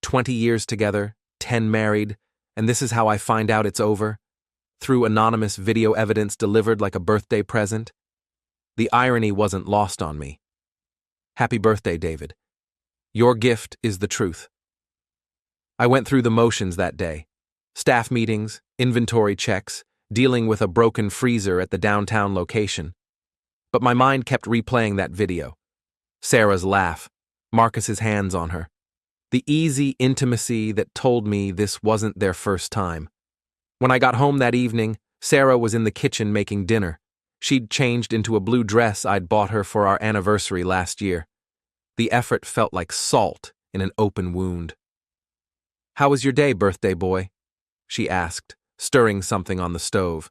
20 years together, 10 married, and this is how I find out it's over? Through anonymous video evidence delivered like a birthday present? The irony wasn't lost on me. Happy birthday, David. Your gift is the truth. I went through the motions that day. Staff meetings, inventory checks, dealing with a broken freezer at the downtown location. But my mind kept replaying that video. Sarah's laugh, Marcus's hands on her. The easy intimacy that told me this wasn't their first time. When I got home that evening, Sarah was in the kitchen making dinner. She'd changed into a blue dress I'd bought her for our anniversary last year. The effort felt like salt in an open wound. "How was your day, birthday boy?" she asked, stirring something on the stove.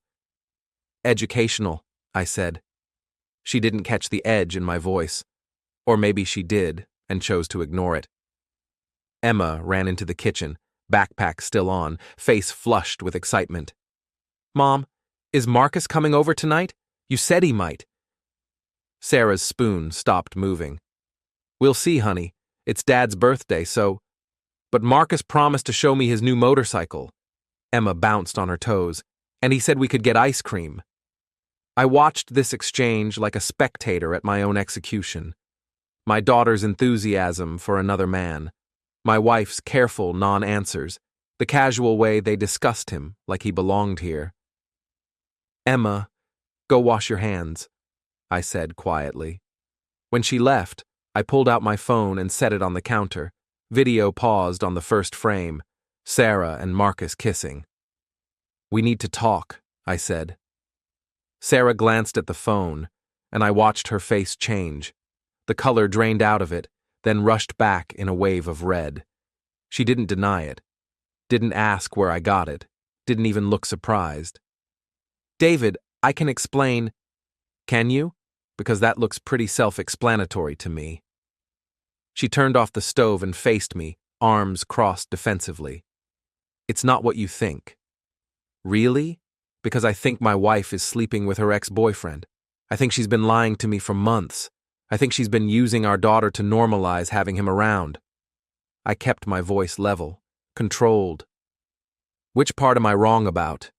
"Educational," I said. She didn't catch the edge in my voice. Or maybe she did, and chose to ignore it. Emma ran into the kitchen, backpack still on, face flushed with excitement. "Mom, is Marcus coming over tonight? You said he might." Sarah's spoon stopped moving. "We'll see, honey. It's Dad's birthday, so—" "But Marcus promised to show me his new motorcycle." Emma bounced on her toes. "And he said we could get ice cream." I watched this exchange like a spectator at my own execution. My daughter's enthusiasm for another man. My wife's careful non-answers. The casual way they discussed him like he belonged here. "Emma, go wash your hands," I said quietly. When she left, I pulled out my phone and set it on the counter. Video paused on the first frame. Sarah and Marcus kissing. "We need to talk," I said. Sarah glanced at the phone, and I watched her face change. The color drained out of it, then rushed back in a wave of red. She didn't deny it. Didn't ask where I got it. Didn't even look surprised. "David, I can explain." "Can you? Because that looks pretty self-explanatory to me." She turned off the stove and faced me, arms crossed defensively. "It's not what you think." "Really? Because I think my wife is sleeping with her ex-boyfriend. I think she's been lying to me for months. I think she's been using our daughter to normalize having him around." I kept my voice level, controlled. "Which part am I wrong about?"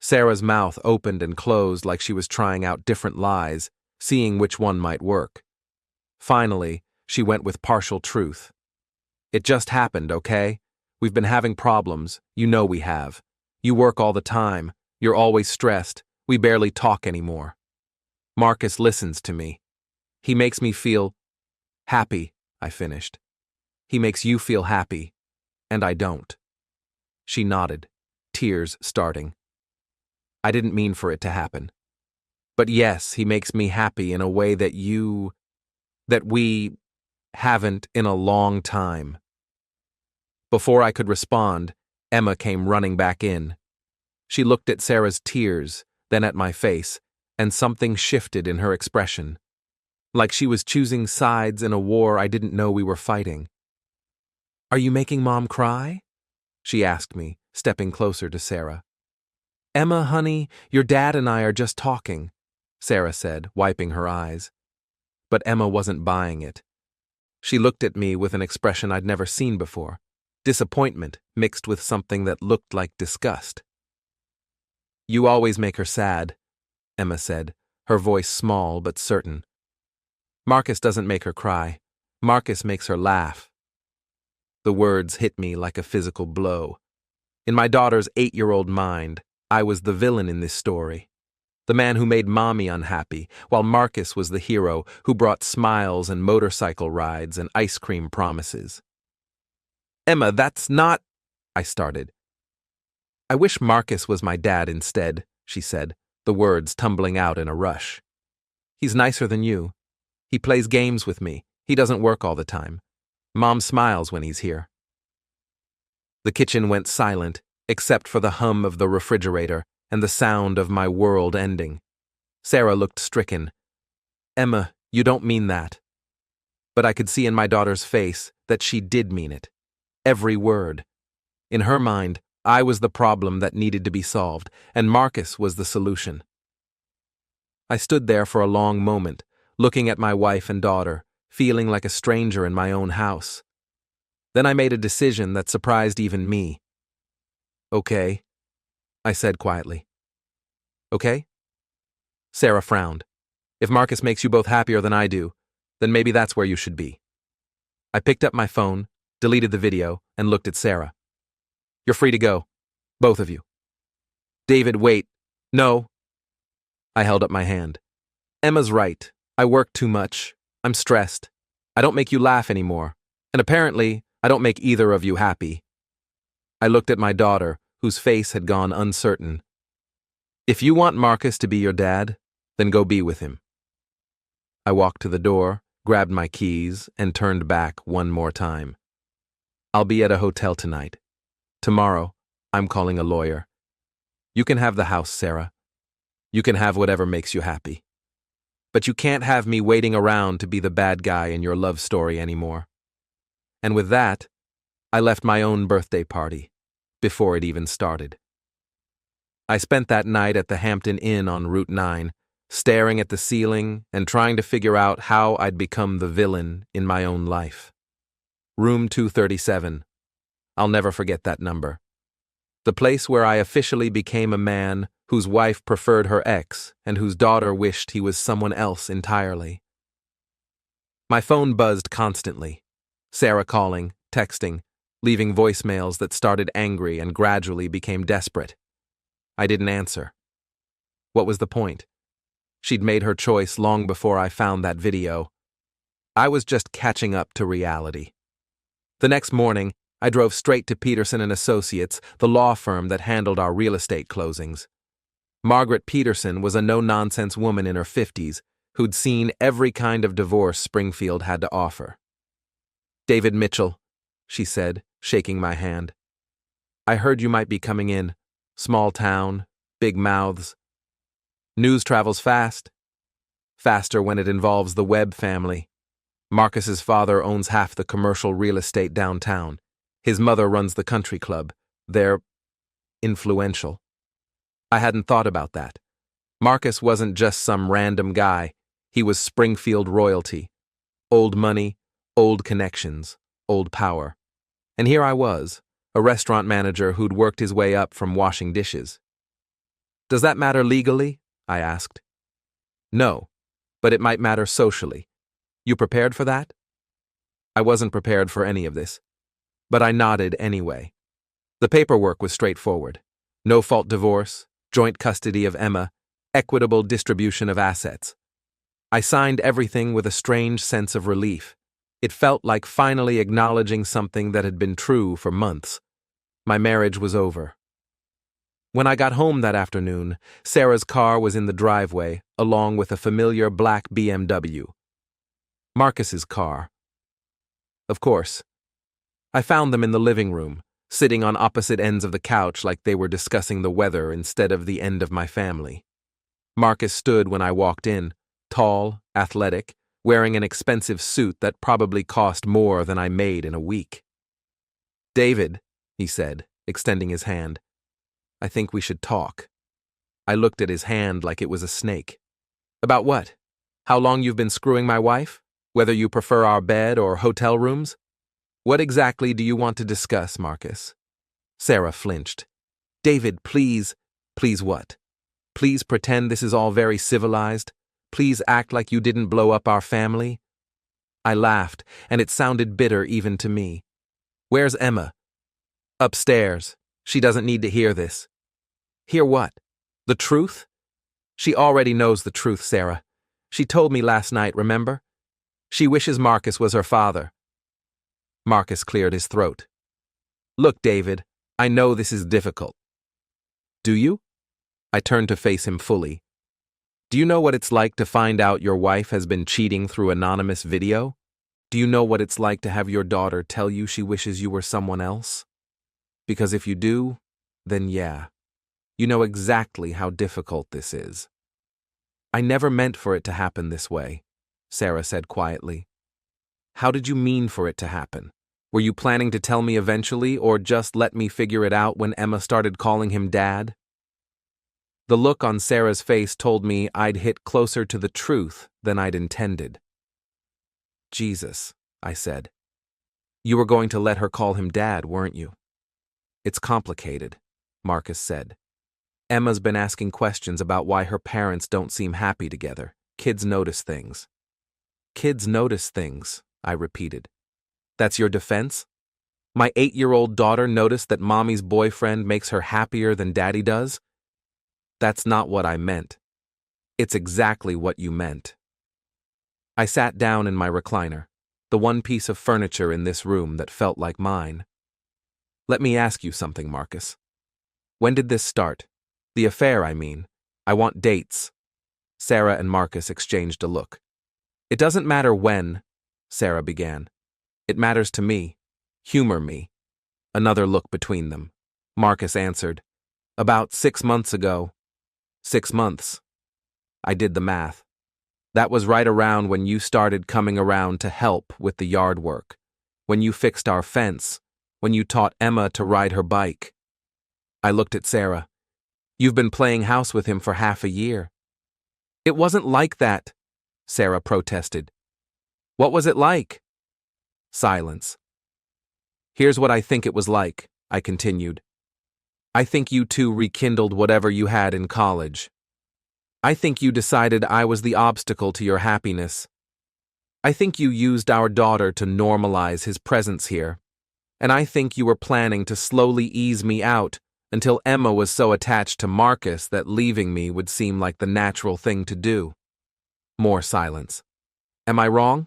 Sarah's mouth opened and closed like she was trying out different lies, seeing which one might work. Finally, she went with partial truth. "It just happened, okay? We've been having problems. You know we have. You work all the time. You're always stressed. We barely talk anymore. Marcus listens to me. He makes me feel happy," I finished. "He makes you feel happy, and I don't." She nodded, tears starting. "I didn't mean for it to happen. But yes, he makes me happy in a way that we haven't in a long time." Before I could respond, Emma came running back in. She looked at Sarah's tears, then at my face, and something shifted in her expression. Like she was choosing sides in a war I didn't know we were fighting. "Are you making Mom cry?" she asked me, stepping closer to Sarah. "Emma, honey, your dad and I are just talking," Sarah said, wiping her eyes. But Emma wasn't buying it. She looked at me with an expression I'd never seen before, disappointment mixed with something that looked like disgust. "You always make her sad," Emma said, her voice small but certain. "Marcus doesn't make her cry. Marcus makes her laugh." The words hit me like a physical blow. In my daughter's 8-year-old mind, I was the villain in this story. The man who made Mommy unhappy, while Marcus was the hero who brought smiles and motorcycle rides and ice cream promises. "Emma, that's not—" I started. "I wish Marcus was my dad instead," she said, the words tumbling out in a rush. "He's nicer than you. He plays games with me. He doesn't work all the time. Mom smiles when he's here." The kitchen went silent, except for the hum of the refrigerator and the sound of my world ending. Sarah looked stricken. "Emma, you don't mean that." But I could see in my daughter's face that she did mean it. Every word. In her mind, I was the problem that needed to be solved, and Marcus was the solution. I stood there for a long moment, looking at my wife and daughter, feeling like a stranger in my own house. Then I made a decision that surprised even me. Okay, I said quietly. Okay? Sarah frowned. If Marcus makes you both happier than I do, then maybe that's where you should be. I picked up my phone, deleted the video, and looked at Sarah. You're free to go. Both of you. David, wait. No. I held up my hand. Emma's right. I work too much. I'm stressed. I don't make you laugh anymore. And apparently, I don't make either of you happy. I looked at my daughter, whose face had gone uncertain. If you want Marcus to be your dad, then go be with him. I walked to the door, grabbed my keys, and turned back one more time. I'll be at a hotel tonight. Tomorrow, I'm calling a lawyer. You can have the house, Sarah. You can have whatever makes you happy. But you can't have me waiting around to be the bad guy in your love story anymore. And with that, I left my own birthday party, before it even started. I spent that night at the Hampton Inn on Route 9, staring at the ceiling and trying to figure out how I'd become the villain in my own life. Room 237. I'll never forget that number. The place where I officially became a man whose wife preferred her ex and whose daughter wished he was someone else entirely. My phone buzzed constantly. Sarah calling, texting, leaving voicemails that started angry and gradually became desperate. I didn't answer. What was the point? She'd made her choice long before I found that video. I was just catching up to reality. The next morning, I drove straight to Peterson & Associates, the law firm that handled our real estate closings. Margaret Peterson was a no-nonsense woman in her 50s who'd seen every kind of divorce Springfield had to offer. David Mitchell, she said, shaking my hand. I heard you might be coming in. Small town, big mouths. News travels fast. Faster when it involves the Webb family. Marcus's father owns half the commercial real estate downtown. His mother runs the country club. They're influential. I hadn't thought about that. Marcus wasn't just some random guy. He was Springfield royalty. Old money, old connections, old power. And here I was, a restaurant manager who'd worked his way up from washing dishes. Does that matter legally? I asked. No, but it might matter socially. You prepared for that? I wasn't prepared for any of this, but I nodded anyway. The paperwork was straightforward. No-fault divorce, joint custody of Emma, equitable distribution of assets. I signed everything with a strange sense of relief. It felt like finally acknowledging something that had been true for months. My marriage was over. When I got home that afternoon, Sarah's car was in the driveway, along with a familiar black BMW. Marcus's car. Of course. I found them in the living room, sitting on opposite ends of the couch like they were discussing the weather instead of the end of my family. Marcus stood when I walked in, tall, athletic, wearing an expensive suit that probably cost more than I made in a week. David, he said, extending his hand. I think we should talk. I looked at his hand like it was a snake. About what? How long you've been screwing my wife? Whether you prefer our bed or hotel rooms? What exactly do you want to discuss, Marcus? Sarah flinched. David, please. Please what? Please pretend this is all very civilized. Please act like you didn't blow up our family. I laughed, and it sounded bitter even to me. Where's Emma? Upstairs. She doesn't need to hear this. Hear what? The truth? She already knows the truth, Sarah. She told me last night, remember? She wishes Marcus was her father. Marcus cleared his throat. Look, David, I know this is difficult. Do you? I turned to face him fully. Do you know what it's like to find out your wife has been cheating through anonymous video? Do you know what it's like to have your daughter tell you she wishes you were someone else? Because if you do, then yeah. You know exactly how difficult this is. I never meant for it to happen this way, Sarah said quietly. How did you mean for it to happen? Were you planning to tell me eventually or just let me figure it out when Emma started calling him Dad? The look on Sarah's face told me I'd hit closer to the truth than I'd intended. Jesus, I said. You were going to let her call him Dad, weren't you? It's complicated, Marcus said. Emma's been asking questions about why her parents don't seem happy together. Kids notice things. Kids notice things, I repeated. That's your defense? My 8-year-old daughter noticed that Mommy's boyfriend makes her happier than Daddy does? That's not what I meant. It's exactly what you meant. I sat down in my recliner, the one piece of furniture in this room that felt like mine. Let me ask you something, Marcus. When did this start? The affair, I mean. I want dates. Sarah and Marcus exchanged a look. It doesn't matter when, Sarah began. It matters to me. Humor me. Another look between them. Marcus answered. About 6 months ago. 6 months. I did the math. That was right around when you started coming around to help with the yard work. When you fixed our fence. When you taught Emma to ride her bike. I looked at Sarah. You've been playing house with him for half a year. It wasn't like that, Sarah protested. What was it like? Silence. Here's what I think it was like, I continued. I think you two rekindled whatever you had in college. I think you decided I was the obstacle to your happiness. I think you used our daughter to normalize his presence here. And I think you were planning to slowly ease me out until Emma was so attached to Marcus that leaving me would seem like the natural thing to do. More silence. Am I wrong?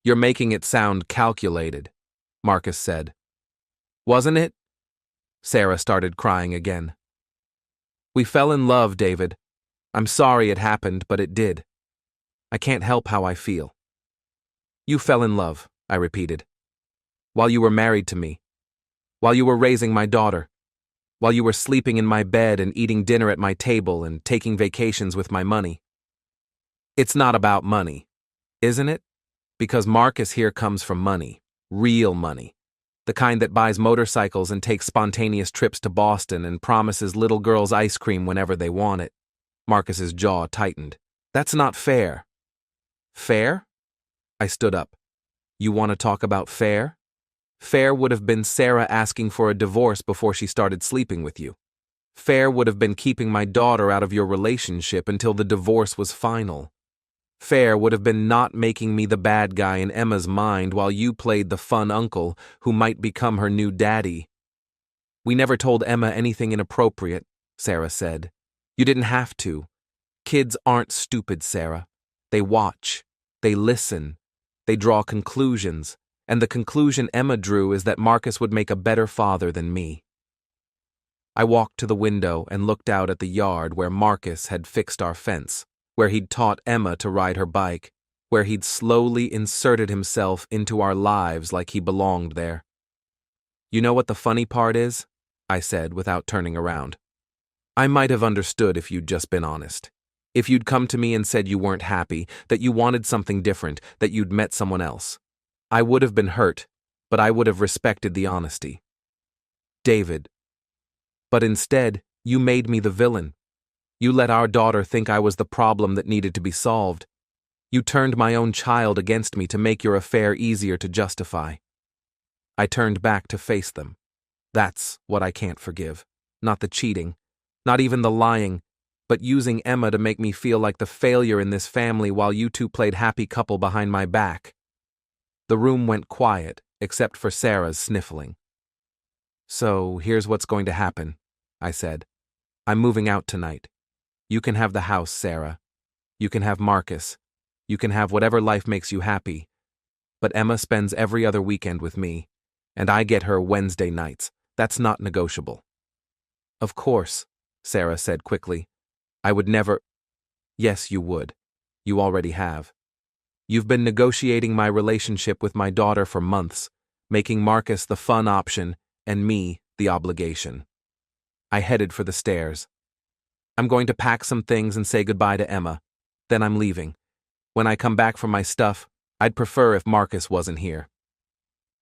You're making it sound calculated, Marcus said. Wasn't it? Sarah started crying again. We fell in love, David. I'm sorry it happened, but it did. I can't help how I feel. You fell in love, I repeated. While you were married to me. While you were raising my daughter. While you were sleeping in my bed and eating dinner at my table and taking vacations with my money. It's not about money, isn't it? Because Marcus here comes from money. Real money. The kind that buys motorcycles and takes spontaneous trips to Boston and promises little girls ice cream whenever they want it. Marcus's jaw tightened. That's not fair. Fair? I stood up. You want to talk about fair? Fair would have been Sarah asking for a divorce before she started sleeping with you. Fair would have been keeping my daughter out of your relationship until the divorce was final. Fair would have been not making me the bad guy in Emma's mind while you played the fun uncle who might become her new daddy. We never told Emma anything inappropriate, Sarah said. You didn't have to. Kids aren't stupid, Sarah. They watch. They listen. They draw conclusions. And the conclusion Emma drew is that Marcus would make a better father than me. I walked to the window and looked out at the yard where Marcus had fixed our fence, where he'd taught Emma to ride her bike, where he'd slowly inserted himself into our lives like he belonged there. You know what the funny part is? I said without turning around. I might have understood if you'd just been honest. If you'd come to me and said you weren't happy, that you wanted something different, that you'd met someone else. I would have been hurt, but I would have respected the honesty. David. But instead, you made me the villain. You let our daughter think I was the problem that needed to be solved. You turned my own child against me to make your affair easier to justify. I turned back to face them. That's what I can't forgive. Not the cheating, not even the lying, but using Emma to make me feel like the failure in this family while you two played happy couple behind my back. The room went quiet, except for Sarah's sniffling. So, here's what's going to happen, I said. I'm moving out tonight. You can have the house, Sarah. You can have Marcus. You can have whatever life makes you happy. But Emma spends every other weekend with me, and I get her Wednesday nights. That's not negotiable. Of course, Sarah said quickly. I would never. Yes, you would. You already have. You've been negotiating my relationship with my daughter for months, making Marcus the fun option and me the obligation. I headed for the stairs. I'm going to pack some things and say goodbye to Emma. Then I'm leaving. When I come back for my stuff, I'd prefer if Marcus wasn't here.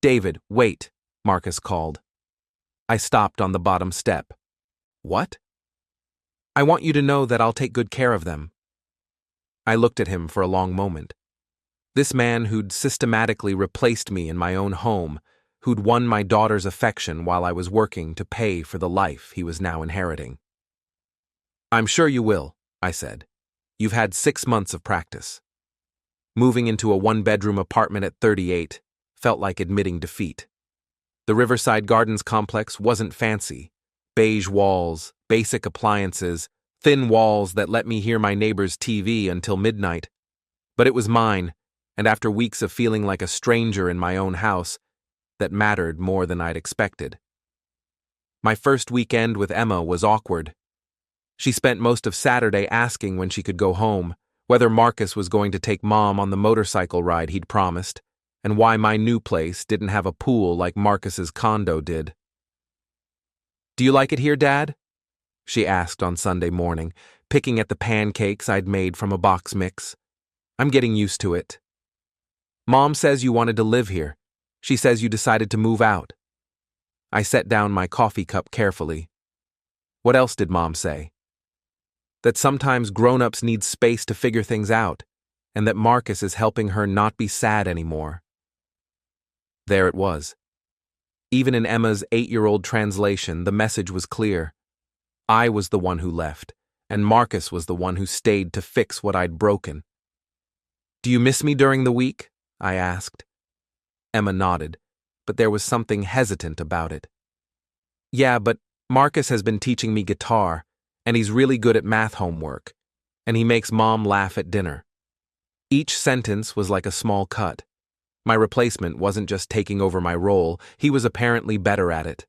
David, wait, Marcus called. I stopped on the bottom step. What? I want you to know that I'll take good care of them. I looked at him for a long moment. This man who'd systematically replaced me in my own home, who'd won my daughter's affection while I was working to pay for the life he was now inheriting. "I'm sure you will," I said. "You've had 6 months of practice." Moving into a one-bedroom apartment at 38 felt like admitting defeat. The Riverside Gardens complex wasn't fancy. Beige walls, basic appliances, thin walls that let me hear my neighbor's TV until midnight. But it was mine, and after weeks of feeling like a stranger in my own house, that mattered more than I'd expected. My first weekend with Emma was awkward. She spent most of Saturday asking when she could go home, whether Marcus was going to take Mom on the motorcycle ride he'd promised, and why my new place didn't have a pool like Marcus's condo did. "Do you like it here, Dad?" she asked on Sunday morning, picking at the pancakes I'd made from a box mix. "I'm getting used to it." "Mom says you wanted to live here. She says you decided to move out." I set down my coffee cup carefully. What else did Mom say? That sometimes grown-ups need space to figure things out, and that Marcus is helping her not be sad anymore. There it was. Even in Emma's 8-year-old translation, the message was clear. I was the one who left, and Marcus was the one who stayed to fix what I'd broken. "Do you miss me during the week?" I asked. Emma nodded, but there was something hesitant about it. "Yeah, but Marcus has been teaching me guitar, and he's really good at math homework, and he makes Mom laugh at dinner." Each sentence was like a small cut. My replacement wasn't just taking over my role, he was apparently better at it.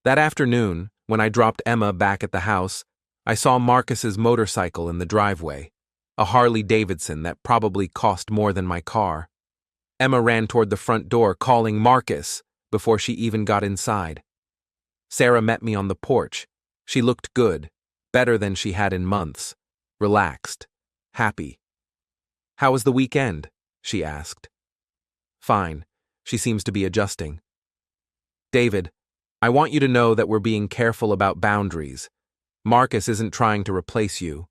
That afternoon, when I dropped Emma back at the house, I saw Marcus's motorcycle in the driveway, a Harley Davidson that probably cost more than my car. Emma ran toward the front door, calling Marcus, before she even got inside. Sarah met me on the porch. She looked good, better than she had in months, relaxed, happy. "How was the weekend?" she asked. "Fine. She seems to be adjusting." "David, I want you to know that we're being careful about boundaries. Marcus isn't trying to replace you."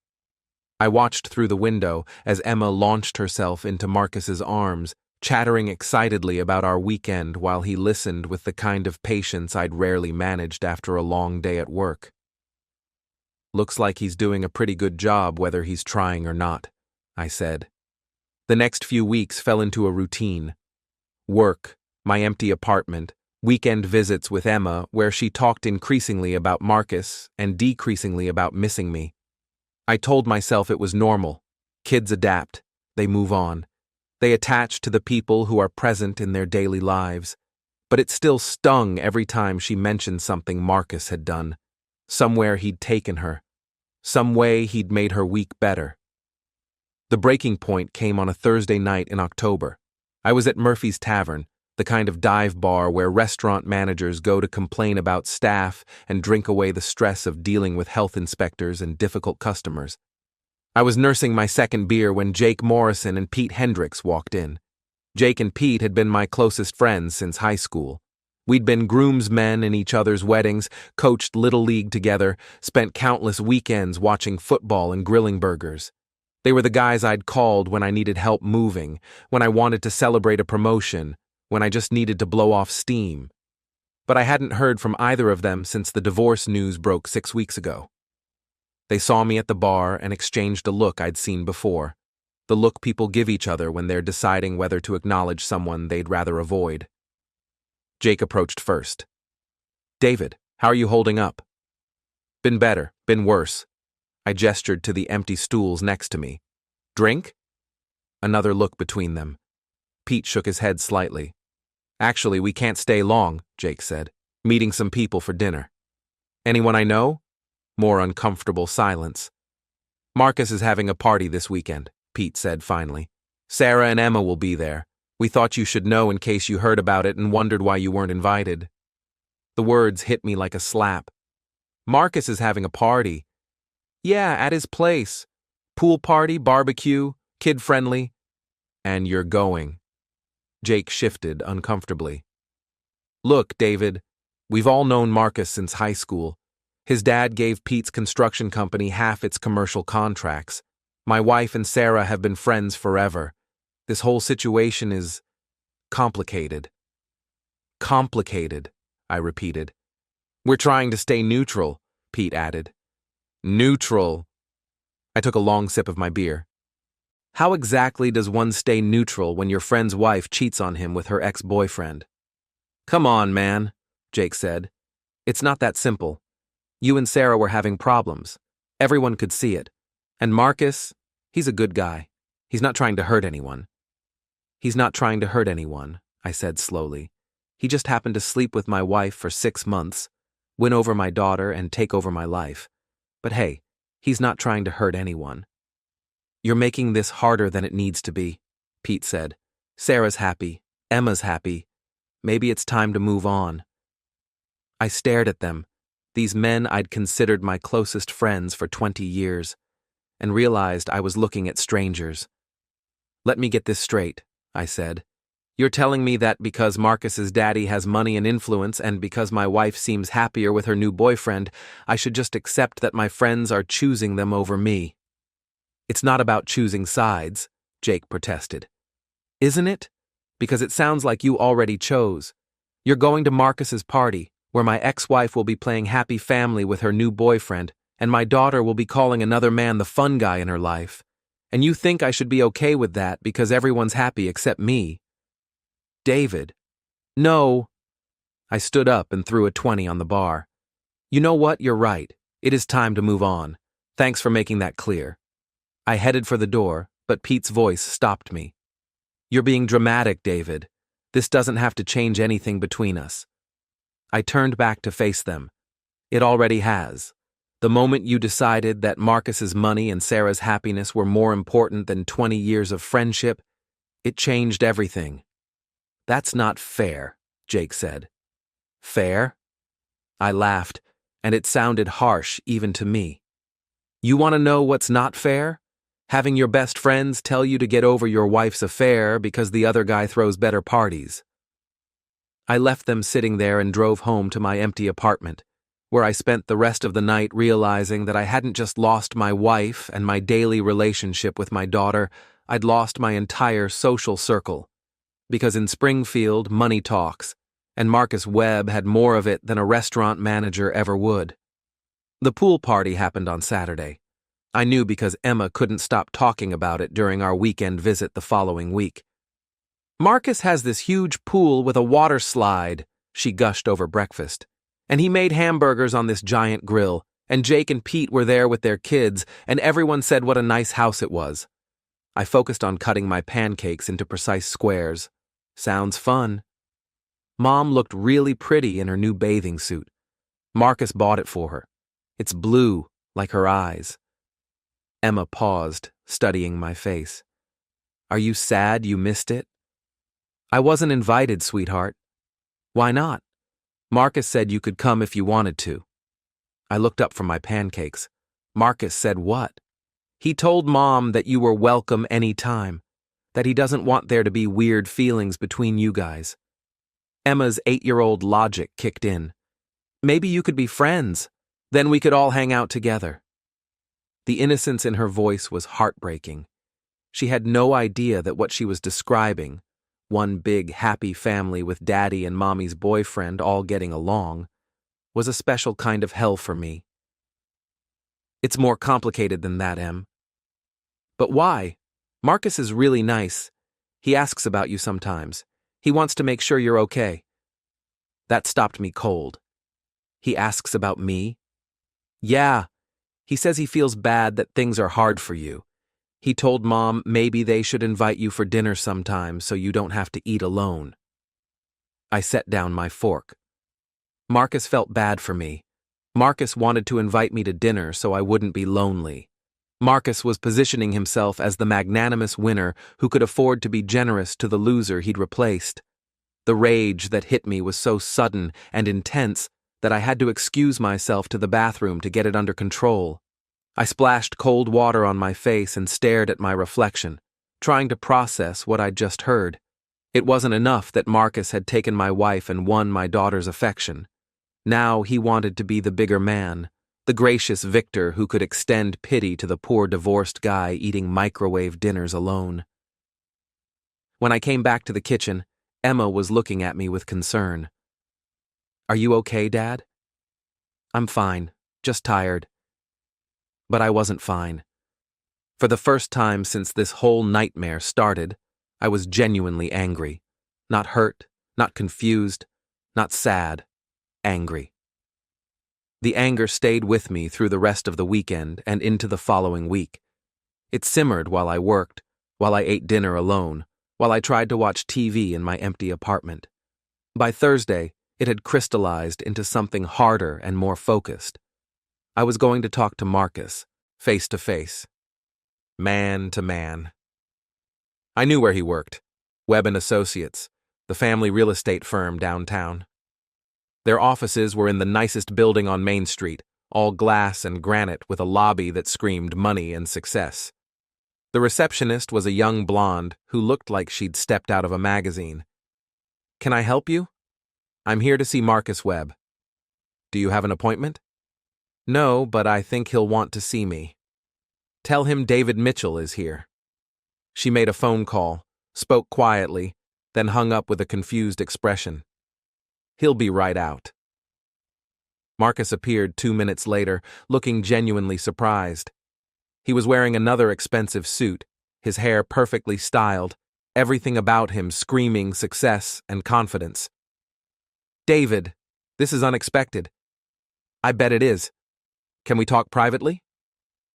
I watched through the window as Emma launched herself into Marcus's arms, chattering excitedly about our weekend while he listened with the kind of patience I'd rarely managed after a long day at work. "Looks like he's doing a pretty good job whether he's trying or not," I said. The next few weeks fell into a routine. Work, my empty apartment, weekend visits with Emma where she talked increasingly about Marcus and decreasingly about missing me. I told myself it was normal. Kids adapt. They move on. They attach to the people who are present in their daily lives. But it still stung every time she mentioned something Marcus had done. Somewhere he'd taken her. Some way he'd made her week better. The breaking point came on a Thursday night in October. I was at Murphy's Tavern, the kind of dive bar where restaurant managers go to complain about staff and drink away the stress of dealing with health inspectors and difficult customers. I was nursing my second beer when Jake Morrison and Pete Hendricks walked in. Jake and Pete had been my closest friends since high school. We'd been groomsmen in each other's weddings, coached Little League together, spent countless weekends watching football and grilling burgers. They were the guys I'd called when I needed help moving, when I wanted to celebrate a promotion, when I just needed to blow off steam. But I hadn't heard from either of them since the divorce news broke 6 weeks ago. They saw me at the bar and exchanged a look I'd seen before, the look people give each other when they're deciding whether to acknowledge someone they'd rather avoid. Jake approached first. "David, how are you holding up?" "Been better, been worse." I gestured to the empty stools next to me. "Drink?" Another look between them. Pete shook his head slightly. "Actually, we can't stay long," Jake said. "Meeting some people for dinner." "Anyone I know?" More uncomfortable silence. "Marcus is having a party this weekend," Pete said finally. "Sarah and Emma will be there. We thought you should know in case you heard about it and wondered why you weren't invited." The words hit me like a slap. "Marcus is having a party." "Yeah, at his place. Pool party, barbecue, kid-friendly." "And you're going." Jake shifted uncomfortably. "Look, David, we've all known Marcus since high school. His dad gave Pete's construction company half its commercial contracts. My wife and Sarah have been friends forever. This whole situation is complicated. Complicated, I repeated. We're trying to stay neutral, Pete added. Neutral. I took a long sip of my beer. How exactly does one stay neutral when your friend's wife cheats on him with her ex-boyfriend? Come on, man, Jake said. It's not that simple. You and Sarah were having problems. Everyone could see it. And Marcus, he's a good guy. He's not trying to hurt anyone. He's not trying to hurt anyone, I said slowly. He just happened to sleep with my wife for 6 months, win over my daughter, and take over my life. But hey, he's not trying to hurt anyone. You're making this harder than it needs to be, Pete said. Sarah's happy. Emma's happy. Maybe it's time to move on. I stared at them, these men I'd considered my closest friends for 20 years, and realized I was looking at strangers. Let me get this straight, I said. You're telling me that because Marcus's daddy has money and influence and because my wife seems happier with her new boyfriend, I should just accept that my friends are choosing them over me. It's not about choosing sides, Jake protested. Isn't it? Because it sounds like you already chose. You're going to Marcus's party, where my ex-wife will be playing happy family with her new boyfriend, and my daughter will be calling another man the fun guy in her life. And you think I should be okay with that because everyone's happy except me. David. No. I stood up and threw a 20 on the bar. You know what? You're right. It is time to move on. Thanks for making that clear. I headed for the door, but Pete's voice stopped me. You're being dramatic, David. This doesn't have to change anything between us. I turned back to face them. It already has. The moment you decided that Marcus's money and Sarah's happiness were more important than 20 years of friendship, it changed everything. That's not fair, Jake said. Fair? I laughed, and it sounded harsh even to me. You want to know what's not fair? Having your best friends tell you to get over your wife's affair because the other guy throws better parties. I left them sitting there and drove home to my empty apartment, where I spent the rest of the night realizing that I hadn't just lost my wife and my daily relationship with my daughter, I'd lost my entire social circle. Because in Springfield, money talks, and Marcus Webb had more of it than a restaurant manager ever would. The pool party happened on Saturday. I knew because Emma couldn't stop talking about it during our weekend visit the following week. Marcus has this huge pool with a water slide, she gushed over breakfast. And he made hamburgers on this giant grill, and Jake and Pete were there with their kids, and everyone said what a nice house it was. I focused on cutting my pancakes into precise squares. Sounds fun. Mom looked really pretty in her new bathing suit. Marcus bought it for her. It's blue, like her eyes. Emma paused, studying my face. Are you sad you missed it? I wasn't invited, sweetheart. Why not? Marcus said you could come if you wanted to. I looked up from my pancakes. Marcus said what? He told Mom that you were welcome any time, that he doesn't want there to be weird feelings between you guys. Emma's 8-year-old logic kicked in. Maybe you could be friends. Then we could all hang out together. The innocence in her voice was heartbreaking. She had no idea that what she was describing, one big happy family with Daddy and Mommy's boyfriend all getting along, was a special kind of hell for me. It's more complicated than that, Em. But why? Marcus is really nice. He asks about you sometimes. He wants to make sure you're okay. That stopped me cold. He asks about me? Yeah. He says he feels bad that things are hard for you. He told Mom maybe they should invite you for dinner sometime so you don't have to eat alone. I set down my fork. Marcus felt bad for me. Marcus wanted to invite me to dinner so I wouldn't be lonely. Marcus was positioning himself as the magnanimous winner who could afford to be generous to the loser he'd replaced. The rage that hit me was so sudden and intense that I had to excuse myself to the bathroom to get it under control. I splashed cold water on my face and stared at my reflection, trying to process what I'd just heard. It wasn't enough that Marcus had taken my wife and won my daughter's affection. Now he wanted to be the bigger man, the gracious victor who could extend pity to the poor divorced guy eating microwave dinners alone. When I came back to the kitchen, Emma was looking at me with concern. "Are you okay, Dad?" "I'm fine, just tired." But I wasn't fine. For the first time since this whole nightmare started, I was genuinely angry. Not hurt, not confused, not sad. Angry. The anger stayed with me through the rest of the weekend and into the following week. It simmered while I worked, while I ate dinner alone, while I tried to watch TV in my empty apartment. By Thursday, it had crystallized into something harder and more focused. I was going to talk to Marcus, face to face. Man to man. I knew where he worked, Webb & Associates, the family real estate firm downtown. Their offices were in the nicest building on Main Street, all glass and granite with a lobby that screamed money and success. The receptionist was a young blonde who looked like she'd stepped out of a magazine. "Can I help you?" "I'm here to see Marcus Webb." "Do you have an appointment?" "No, but I think he'll want to see me." "Tell him David Mitchell is here." She made a phone call, spoke quietly, then hung up with a confused expression. "He'll be right out." Marcus appeared 2 minutes later, looking genuinely surprised. He was wearing another expensive suit, his hair perfectly styled, everything about him screaming success and confidence. "David, this is unexpected." "I bet it is. Can we talk privately?"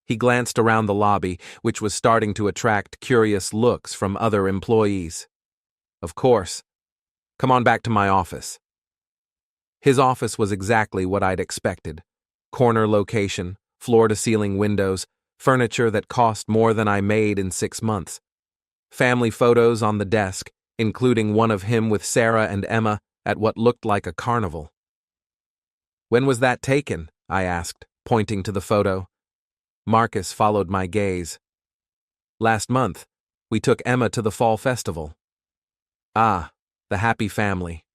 He glanced around the lobby, which was starting to attract curious looks from other employees. "Of course. Come on back to my office." His office was exactly what I'd expected. Corner location, floor-to-ceiling windows, furniture that cost more than I made in 6 months. Family photos on the desk, including one of him with Sarah and Emma at what looked like a carnival. "When was that taken?" I asked, pointing to the photo. Marcus followed my gaze. "Last month, we took Emma to the fall festival." "Ah, the happy family."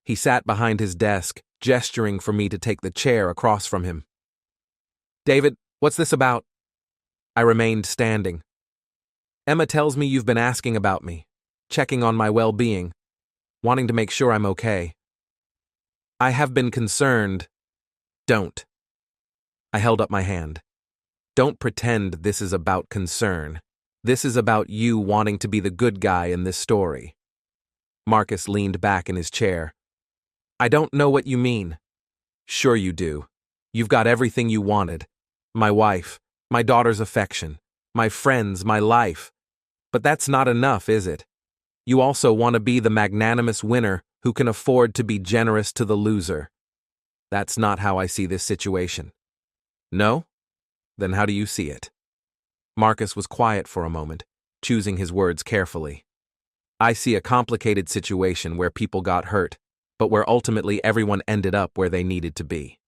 He sat behind his desk, gesturing for me to take the chair across from him. "David, what's this about?" I remained standing. "Emma tells me you've been asking about me, checking on my well-being, wanting to make sure I'm okay." "I have been concerned." "Don't." I held up my hand. "Don't pretend this is about concern. This is about you wanting to be the good guy in this story." Marcus leaned back in his chair. "I don't know what you mean." "Sure you do. You've got everything you wanted. My wife, my daughter's affection, my friends, my life. But that's not enough, is it? You also want to be the magnanimous winner who can afford to be generous to the loser. That's not how I see this situation." "No? Then how do you see it?" Marcus was quiet for a moment, choosing his words carefully. "I see a complicated situation where people got hurt, but where ultimately everyone ended up where they needed to be."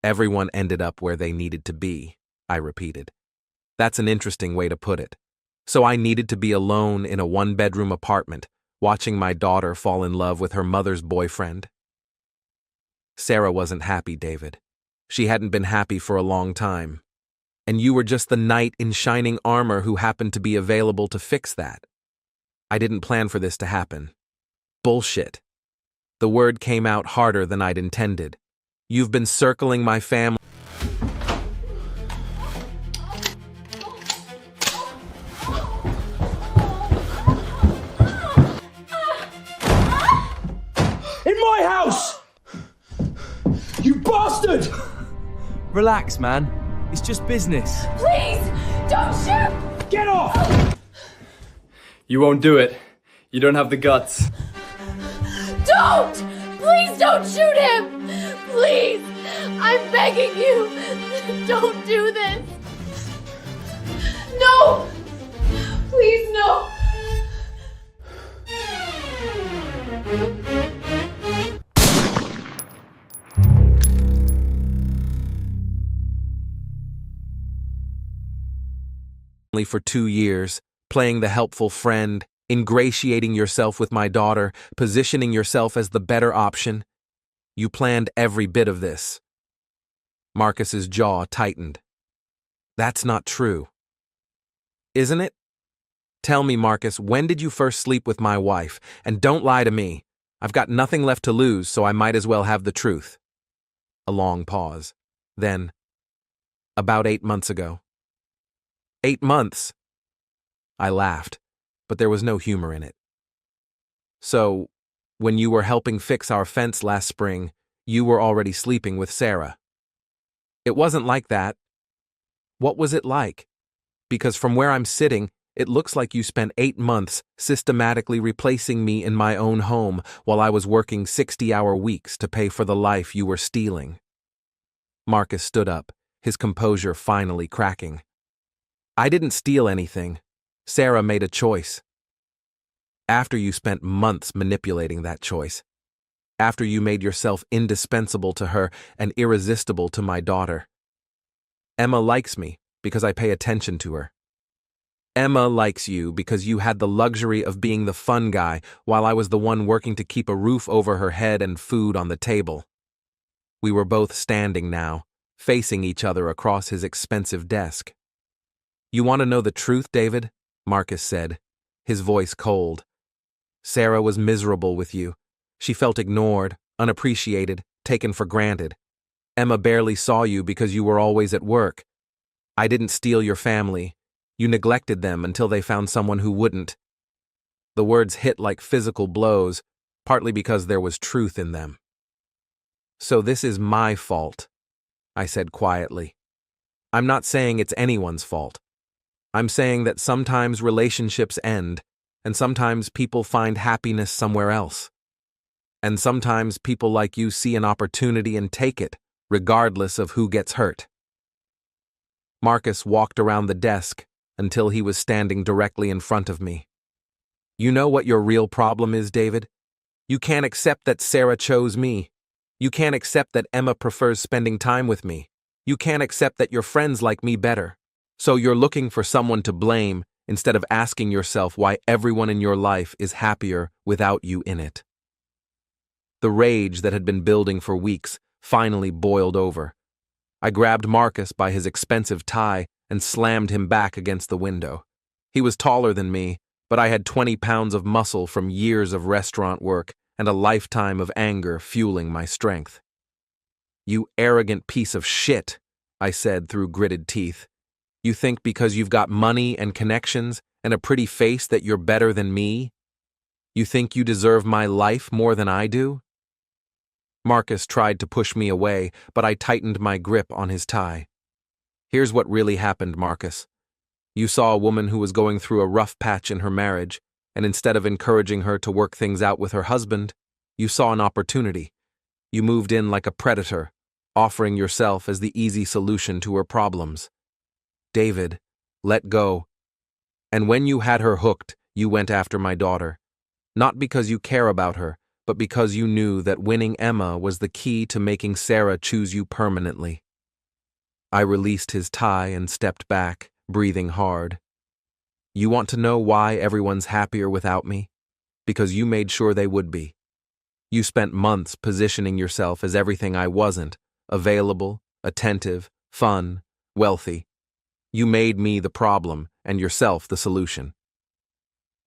"Everyone ended up where they needed to be," I repeated. "That's an interesting way to put it. So I needed to be alone in a one-bedroom apartment, watching my daughter fall in love with her mother's boyfriend?" "Sarah wasn't happy, David. She hadn't been happy for a long time. And you were just the knight in shining armor who happened to be available to fix that. I didn't plan for this to happen." "Bullshit." The word came out harder than I'd intended. "You've been circling my family." In my house! You bastard! Relax, man. It's just business. Please, don't shoot! Get off! You won't do it. You don't have the guts. Don't! Please don't shoot him! Please! I'm begging you! Don't do this! No! Please, no! For 2 years, playing the helpful friend, ingratiating yourself with my daughter, positioning yourself as the better option. You planned every bit of this. Marcus's jaw tightened. "That's not true." "Isn't it?" Tell me, Marcus, when did you first sleep with my wife? And don't lie to me. I've got nothing left to lose, so I might as well have the truth. A long pause. Then, about 8 months ago. 8 months? I laughed, but there was no humor in it. So, when you were helping fix our fence last spring, you were already sleeping with Sarah. It wasn't like that. What was it like? Because from where I'm sitting, it looks like you spent 8 months systematically replacing me in my own home while I was working 60-hour weeks to pay for the life you were stealing. Marcus stood up, his composure finally cracking. I didn't steal anything. Sarah made a choice. After you spent months manipulating that choice. After you made yourself indispensable to her and irresistible to my daughter. Emma likes me because I pay attention to her. Emma likes you because you had the luxury of being the fun guy while I was the one working to keep a roof over her head and food on the table. We were both standing now, facing each other across his expensive desk. You want to know the truth, David? Marcus said, his voice cold. Sarah was miserable with you. She felt ignored, unappreciated, taken for granted. Emma barely saw you because you were always at work. I didn't steal your family. You neglected them until they found someone who wouldn't. The words hit like physical blows, partly because there was truth in them. So this is my fault, I said quietly. I'm not saying it's anyone's fault. I'm saying that sometimes relationships end, and sometimes people find happiness somewhere else. And sometimes people like you see an opportunity and take it, regardless of who gets hurt. Marcus walked around the desk until he was standing directly in front of me. You know what your real problem is, David? You can't accept that Sarah chose me. You can't accept that Emma prefers spending time with me. You can't accept that your friends like me better. So you're looking for someone to blame instead of asking yourself why everyone in your life is happier without you in it. The rage that had been building for weeks finally boiled over. I grabbed Marcus by his expensive tie and slammed him back against the window. He was taller than me, but I had 20 pounds of muscle from years of restaurant work and a lifetime of anger fueling my strength. You arrogant piece of shit, I said through gritted teeth. You think because you've got money and connections and a pretty face that you're better than me? You think you deserve my life more than I do? Marcus tried to push me away, but I tightened my grip on his tie. Here's what really happened, Marcus. You saw a woman who was going through a rough patch in her marriage, and instead of encouraging her to work things out with her husband, you saw an opportunity. You moved in like a predator, offering yourself as the easy solution to her problems. David, let go. And when you had her hooked, you went after my daughter. Not because you care about her, but because you knew that winning Emma was the key to making Sarah choose you permanently. I released his tie and stepped back, breathing hard. You want to know why everyone's happier without me? Because you made sure they would be. You spent months positioning yourself as everything I wasn't, available, attentive, fun, wealthy. You made me the problem and yourself the solution.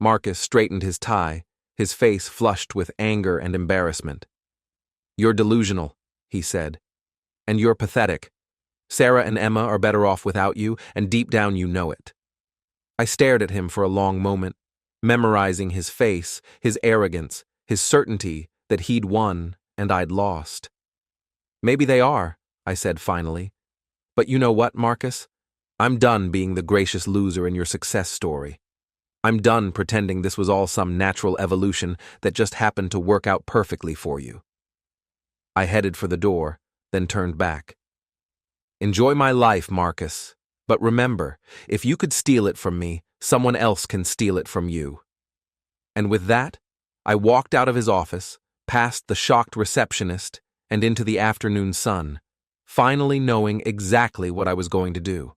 Marcus straightened his tie, his face flushed with anger and embarrassment. You're delusional, he said. And you're pathetic. Sarah and Emma are better off without you, and deep down you know it. I stared at him for a long moment, memorizing his face, his arrogance, his certainty that he'd won and I'd lost. Maybe they are, I said finally. But you know what, Marcus? I'm done being the gracious loser in your success story. I'm done pretending this was all some natural evolution that just happened to work out perfectly for you. I headed for the door, then turned back. Enjoy my life, Marcus. But remember, if you could steal it from me, someone else can steal it from you. And with that, I walked out of his office, past the shocked receptionist, and into the afternoon sun, finally knowing exactly what I was going to do.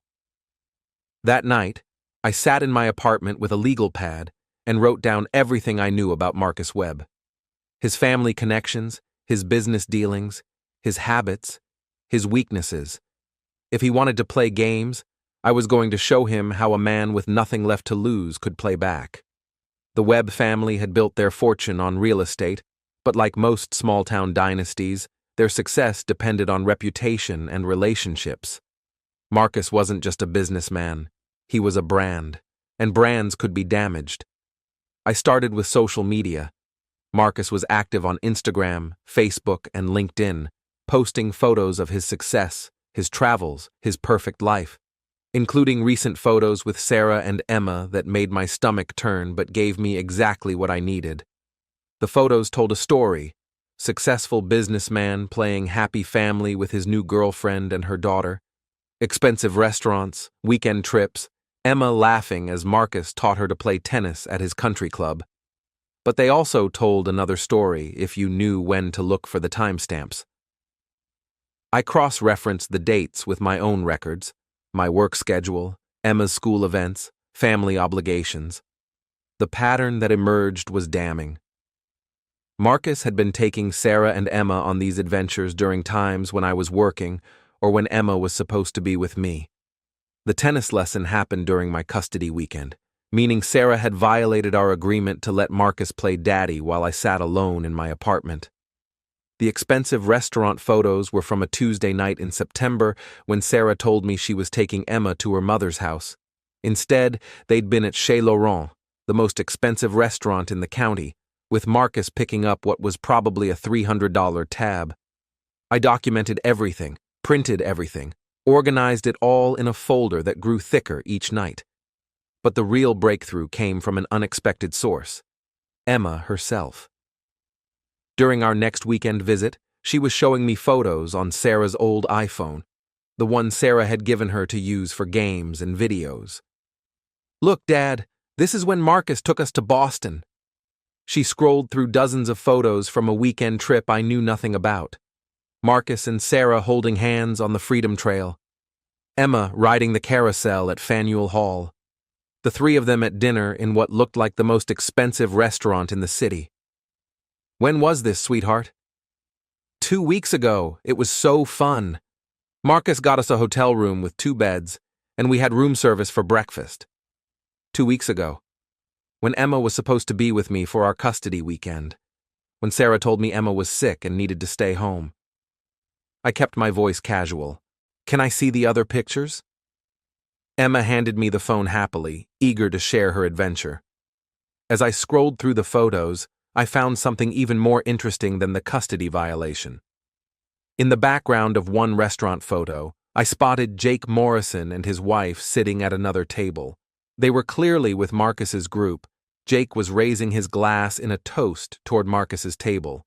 That night, I sat in my apartment with a legal pad and wrote down everything I knew about Marcus Webb. His family connections, his business dealings, his habits, his weaknesses. If he wanted to play games, I was going to show him how a man with nothing left to lose could play back. The Webb family had built their fortune on real estate, but like most small-town dynasties, their success depended on reputation and relationships. Marcus wasn't just a businessman, he was a brand, and brands could be damaged. I started with social media. Marcus was active on Instagram, Facebook, and LinkedIn, posting photos of his success, his travels, his perfect life, including recent photos with Sarah and Emma that made my stomach turn but gave me exactly what I needed. The photos told a story: successful businessman playing happy family with his new girlfriend and her daughter, expensive restaurants, weekend trips, Emma laughing as Marcus taught her to play tennis at his country club. But they also told another story if you knew when to look for the timestamps. I cross-referenced the dates with my own records, my work schedule, Emma's school events, family obligations. The pattern that emerged was damning. Marcus had been taking Sarah and Emma on these adventures during times when I was working or when Emma was supposed to be with me. The tennis lesson happened during my custody weekend, meaning Sarah had violated our agreement to let Marcus play daddy while I sat alone in my apartment. The expensive restaurant photos were from a Tuesday night in September when Sarah told me she was taking Emma to her mother's house. Instead, they'd been at Chez Laurent, the most expensive restaurant in the county, with Marcus picking up what was probably a $300 tab. I documented everything, printed everything, organized it all in a folder that grew thicker each night. But the real breakthrough came from an unexpected source: Emma herself. During our next weekend visit, she was showing me photos on Sarah's old iPhone, the one Sarah had given her to use for games and videos. "Look, Dad, this is when Marcus took us to Boston." She scrolled through dozens of photos from a weekend trip I knew nothing about. Marcus and Sarah holding hands on the Freedom Trail. Emma riding the carousel at Faneuil Hall. The three of them at dinner in what looked like the most expensive restaurant in the city. "When was this, sweetheart?" 2 weeks ago. It was so fun. Marcus got us a hotel room with 2 beds, and we had room service for breakfast. 2 weeks ago. When Emma was supposed to be with me for our custody weekend. When Sarah told me Emma was sick and needed to stay home. I kept my voice casual. "Can I see the other pictures?" Emma handed me the phone happily, eager to share her adventure. As I scrolled through the photos, I found something even more interesting than the custody violation. In the background of one restaurant photo, I spotted Jake Morrison and his wife sitting at another table. They were clearly with Marcus's group. Jake was raising his glass in a toast toward Marcus's table.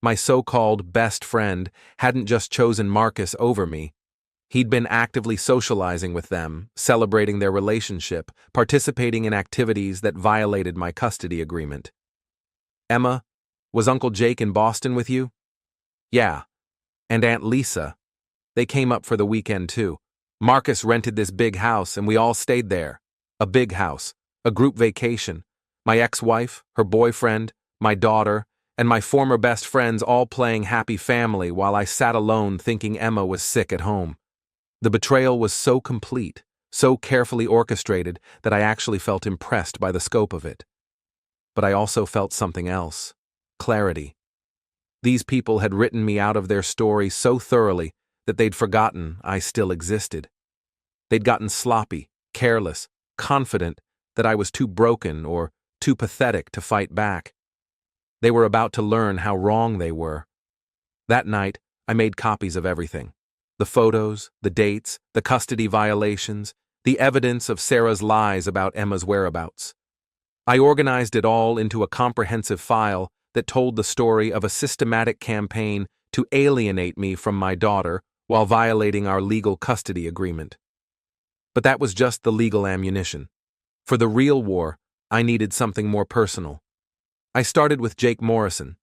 My so-called best friend hadn't just chosen Marcus over me. He'd been actively socializing with them, celebrating their relationship, participating in activities that violated my custody agreement. "Emma, was Uncle Jake in Boston with you?" "Yeah. And Aunt Lisa. They came up for the weekend too. Marcus rented this big house and we all stayed there. A big house, a group vacation. My ex-wife, her boyfriend, my daughter, and my former best friends all playing happy family while I sat alone thinking Emma was sick at home. The betrayal was so complete, so carefully orchestrated that I actually felt impressed by the scope of it. But I also felt something else: clarity. These people had written me out of their story so thoroughly that they'd forgotten I still existed. They'd gotten sloppy, careless, confident that I was too broken or too pathetic to fight back. They were about to learn how wrong they were. That night, I made copies of everything: the photos, the dates, the custody violations, the evidence of Sarah's lies about Emma's whereabouts. I organized it all into a comprehensive file that told the story of a systematic campaign to alienate me from my daughter while violating our legal custody agreement. But that was just the legal ammunition. For the real war, I needed something more personal. I started with Jake Morrison.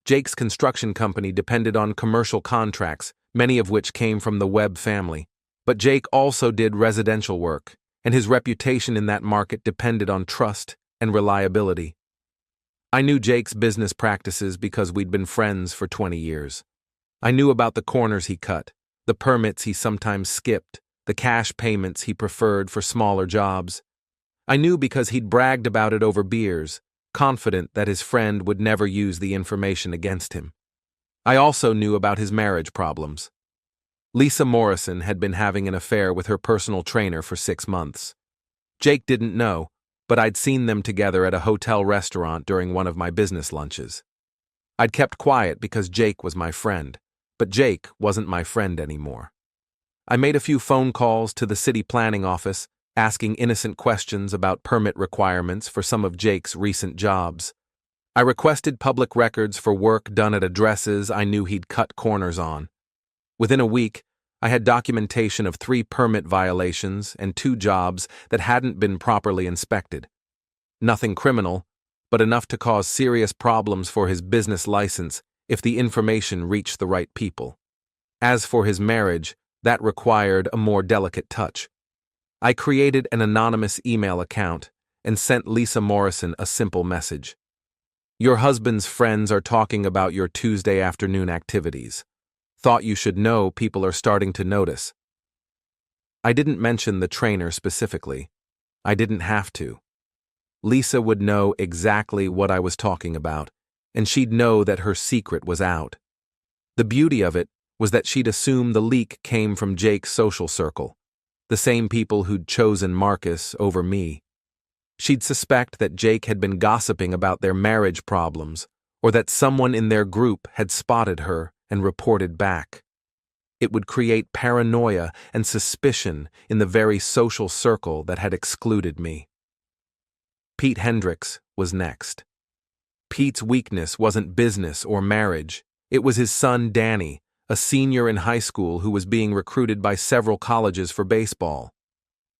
Jake's construction company depended on commercial contracts, many of which came from the Webb family. But Jake also did residential work, and his reputation in that market depended on trust and reliability. I knew Jake's business practices because we'd been friends for 20 years. I knew about the corners he cut, the permits he sometimes skipped, the cash payments he preferred for smaller jobs. I knew because he'd bragged about it over beers, confident that his friend would never use the information against him. I also knew about his marriage problems. Lisa Morrison had been having an affair with her personal trainer for 6 months. Jake didn't know, but I'd seen them together at a hotel restaurant during one of my business lunches. I'd kept quiet because Jake was my friend, but Jake wasn't my friend anymore. I made a few phone calls to the city planning office, asking innocent questions about permit requirements for some of Jake's recent jobs. I requested public records for work done at addresses I knew he'd cut corners on. Within a week, I had documentation of 3 permit violations and 2 jobs that hadn't been properly inspected. Nothing criminal, but enough to cause serious problems for his business license if the information reached the right people. As for his marriage, that required a more delicate touch. I created an anonymous email account and sent Lisa Morrison a simple message. Your husband's friends are talking about your Tuesday afternoon activities. Thought you should know people are starting to notice. I didn't mention the trainer specifically. I didn't have to. Lisa would know exactly what I was talking about, and she'd know that her secret was out. The beauty of it was that she'd assume the leak came from Jake's social circle, the same people who'd chosen Marcus over me. She'd suspect that Jake had been gossiping about their marriage problems, or that someone in their group had spotted her and reported back. It would create paranoia and suspicion in the very social circle that had excluded me. Pete Hendricks was next. Pete's weakness wasn't business or marriage. It was his son Danny, a senior in high school who was being recruited by several colleges for baseball.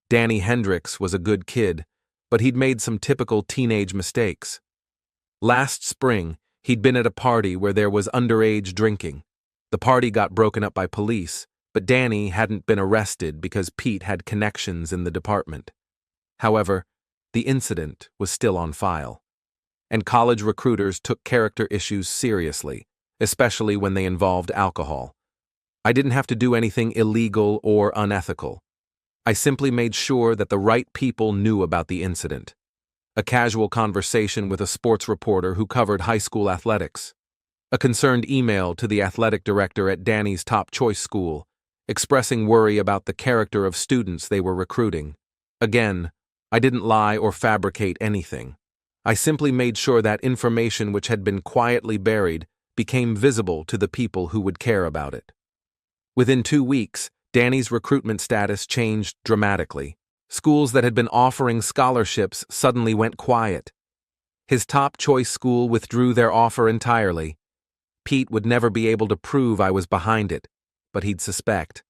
Danny Hendricks was a good kid, but he'd made some typical teenage mistakes. Last spring, he'd been at a party where there was underage drinking. The party got broken up by police, but Danny hadn't been arrested because Pete had connections in the department. However, the incident was still on file, and college recruiters took character issues seriously, especially when they involved alcohol. I didn't have to do anything illegal or unethical. I simply made sure that the right people knew about the incident. A casual conversation with a sports reporter who covered high school athletics. A concerned email to the athletic director at Danny's top choice school, expressing worry about the character of students they were recruiting. Again, I didn't lie or fabricate anything. I simply made sure that information which had been quietly buried became visible to the people who would care about it. Within 2 weeks, Danny's recruitment status changed dramatically. Schools that had been offering scholarships suddenly went quiet. His top choice school withdrew their offer entirely. Pete would never be able to prove I was behind it, but he'd suspect.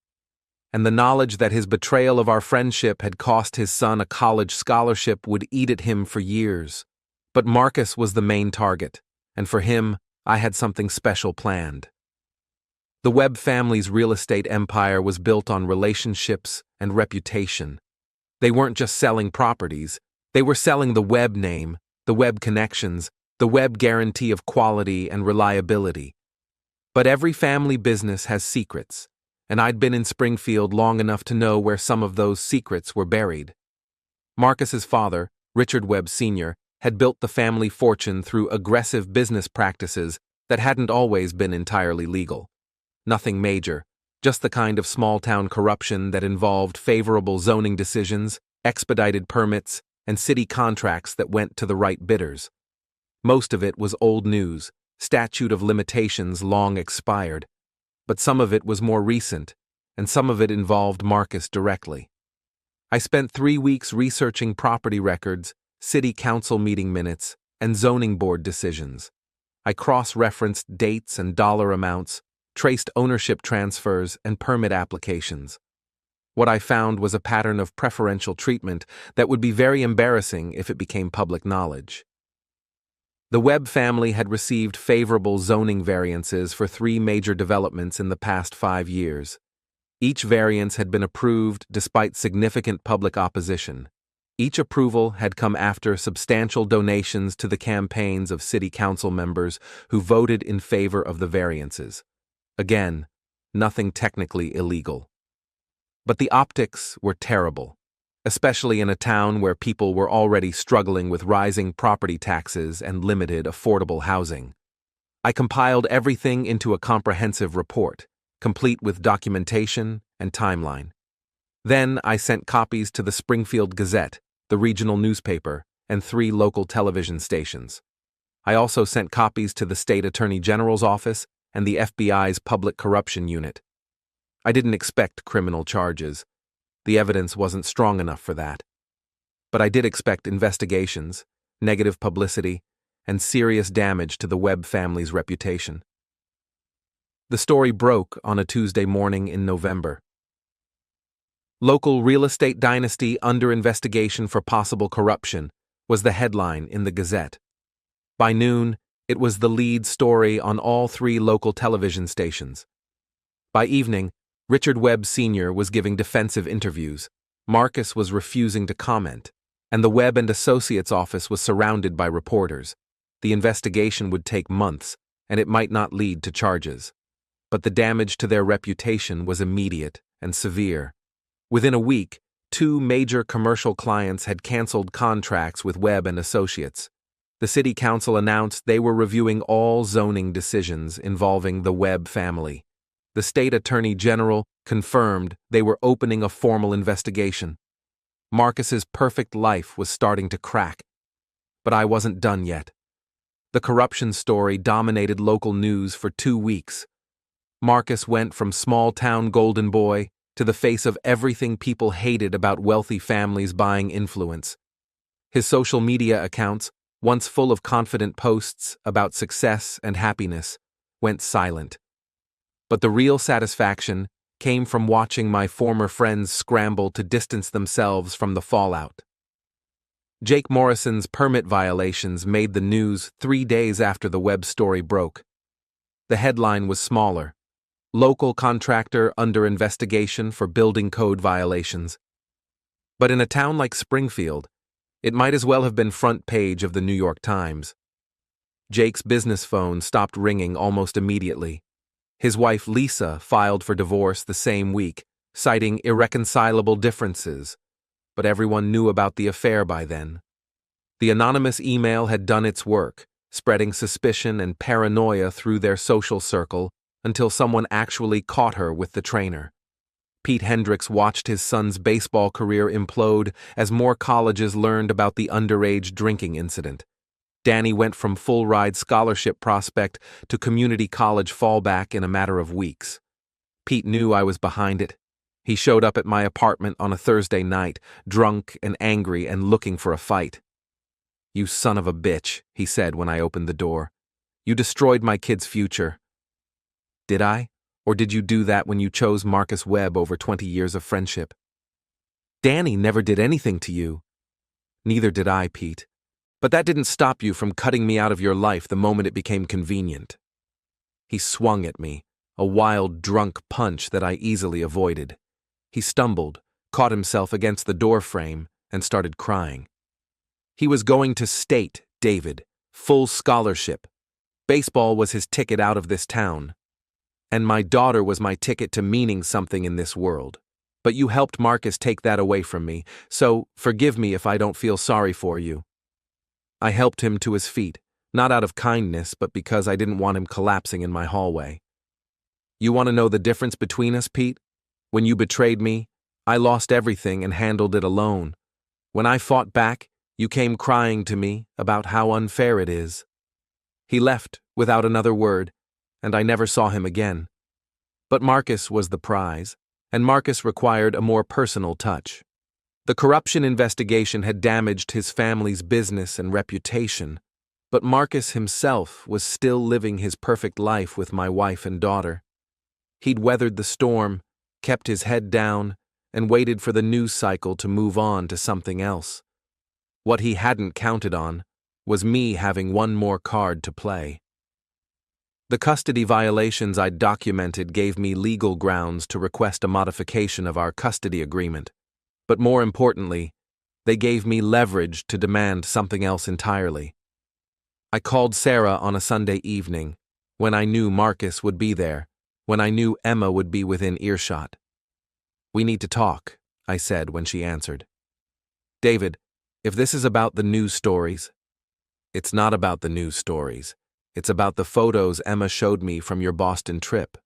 And the knowledge that his betrayal of our friendship had cost his son a college scholarship would eat at him for years. But Marcus was the main target, and for him, I had something special planned. The Webb family's real estate empire was built on relationships and reputation. They weren't just selling properties, they were selling the Webb name, the Webb connections, the Webb guarantee of quality and reliability. But every family business has secrets, and I'd been in Springfield long enough to know where some of those secrets were buried. Marcus's father, Richard Webb Sr., had built the family fortune through aggressive business practices that hadn't always been entirely legal. Nothing major, just the kind of small-town corruption that involved favorable zoning decisions, expedited permits, and city contracts that went to the right bidders. Most of it was old news, statute of limitations long expired, but some of it was more recent, and some of it involved Marcus directly. I spent 3 weeks researching property records, city council meeting minutes, and zoning board decisions. I cross-referenced dates and dollar amounts, traced ownership transfers and permit applications. What I found was a pattern of preferential treatment that would be very embarrassing if it became public knowledge. The Webb family had received favorable zoning variances for 3 major developments in the past 5 years. Each variance had been approved despite significant public opposition. Each approval had come after substantial donations to the campaigns of city council members who voted in favor of the variances. Again, nothing technically illegal. But the optics were terrible, especially in a town where people were already struggling with rising property taxes and limited affordable housing. I compiled everything into a comprehensive report, complete with documentation and timeline. Then I sent copies to the Springfield Gazette, the regional newspaper, and 3 local television stations. I also sent copies to the State Attorney General's office and the FBI's Public Corruption Unit. I didn't expect criminal charges. The evidence wasn't strong enough for that. But I did expect investigations, negative publicity, and serious damage to the Webb family's reputation. The story broke on a Tuesday morning in November. Local real estate dynasty under investigation for possible corruption was the headline in the Gazette. By noon, it was the lead story on all 3 local television stations. By evening, Richard Webb Sr. was giving defensive interviews, Marcus was refusing to comment, and the Webb and Associates office was surrounded by reporters. The investigation would take months, and it might not lead to charges. But the damage to their reputation was immediate and severe. Within a week, 2 major commercial clients had canceled contracts with Webb and Associates. The city council announced they were reviewing all zoning decisions involving the Webb family. The state attorney general confirmed they were opening a formal investigation. Marcus's perfect life was starting to crack. But I wasn't done yet. The corruption story dominated local news for 2 weeks. Marcus went from small-town golden boy to the face of everything people hated about wealthy families buying influence. His social media accounts, once full of confident posts about success and happiness, went silent. But the real satisfaction came from watching my former friends scramble to distance themselves from the fallout. Jake Morrison's permit violations made the news 3 days after the Webb story broke. The headline was smaller: "Local contractor under investigation for building code violations." But in a town like Springfield, it might as well have been front page of the New York Times. Jake's business phone stopped ringing almost immediately. His wife Lisa filed for divorce the same week, citing irreconcilable differences, but everyone knew about the affair by then. The anonymous email had done its work, spreading suspicion and paranoia through their social circle until someone actually caught her with the trainer. Pete Hendricks watched his son's baseball career implode as more colleges learned about the underage drinking incident. Danny went from full-ride scholarship prospect to community college fallback in a matter of weeks. Pete knew I was behind it. He showed up at my apartment on a Thursday night, drunk and angry and looking for a fight. "You son of a bitch," he said when I opened the door. "You destroyed my kid's future." Did I? Or did you do that when you chose Marcus Webb over 20 years of friendship? Danny never did anything to you. Neither did I, Pete. But that didn't stop you from cutting me out of your life the moment it became convenient. He swung at me, a wild, drunk punch that I easily avoided. He stumbled, caught himself against the door frame, and started crying. He was going to state, David, full scholarship. Baseball was his ticket out of this town. And my daughter was my ticket to meaning something in this world. But you helped Marcus take that away from me, so forgive me if I don't feel sorry for you. I helped him to his feet, not out of kindness, but because I didn't want him collapsing in my hallway. You want to know the difference between us, Pete? When you betrayed me, I lost everything and handled it alone. When I fought back, you came crying to me about how unfair it is. He left without another word, and I never saw him again. But Marcus was the prize, and Marcus required a more personal touch. The corruption investigation had damaged his family's business and reputation, but Marcus himself was still living his perfect life with my wife and daughter. He'd weathered the storm, kept his head down, and waited for the news cycle to move on to something else. What he hadn't counted on was me having one more card to play. The custody violations I'd documented gave me legal grounds to request a modification of our custody agreement. But more importantly, they gave me leverage to demand something else entirely. I called Sarah on a Sunday evening, when I knew Marcus would be there, when I knew Emma would be within earshot. We need to talk, I said when she answered. David, if this is about the news stories, it's not about the news stories. It's about the photos Emma showed me from your Boston trip.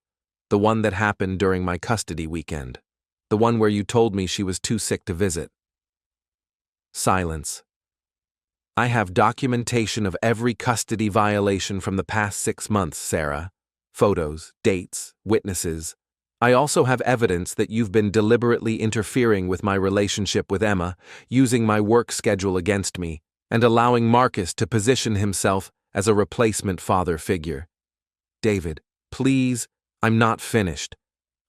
The one that happened during my custody weekend. The one where you told me she was too sick to visit. Silence. I have documentation of every custody violation from the past 6 months, Sarah. Photos, dates, witnesses. I also have evidence that you've been deliberately interfering with my relationship with Emma, using my work schedule against me, and allowing Marcus to position himself as a replacement father figure. David, please, I'm not finished.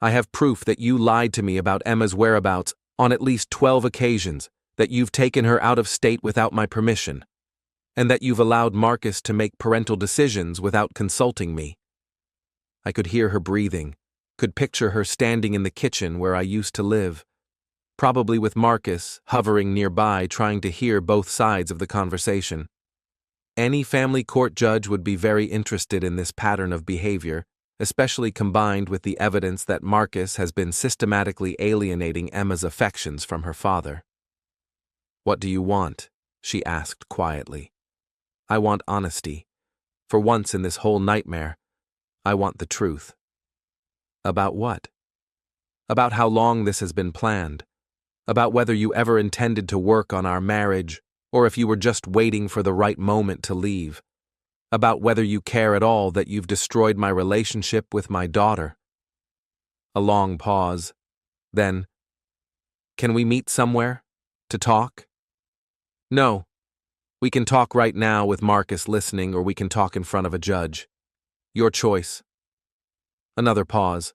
I have proof that you lied to me about Emma's whereabouts on at least 12 occasions, that you've taken her out of state without my permission, and that you've allowed Marcus to make parental decisions without consulting me. I could hear her breathing, could picture her standing in the kitchen where I used to live, probably with Marcus hovering nearby trying to hear both sides of the conversation. Any family court judge would be very interested in this pattern of behavior, especially combined with the evidence that Marcus has been systematically alienating Emma's affections from her father. What do you want? She asked quietly. I want honesty. For once in this whole nightmare, I want the truth. About what? About how long this has been planned. About whether you ever intended to work on our marriage, or if you were just waiting for the right moment to leave. About whether you care at all that you've destroyed my relationship with my daughter. A long pause. Then, can we meet somewhere? To talk? No. We can talk right now with Marcus listening, or we can talk in front of a judge. Your choice. Another pause.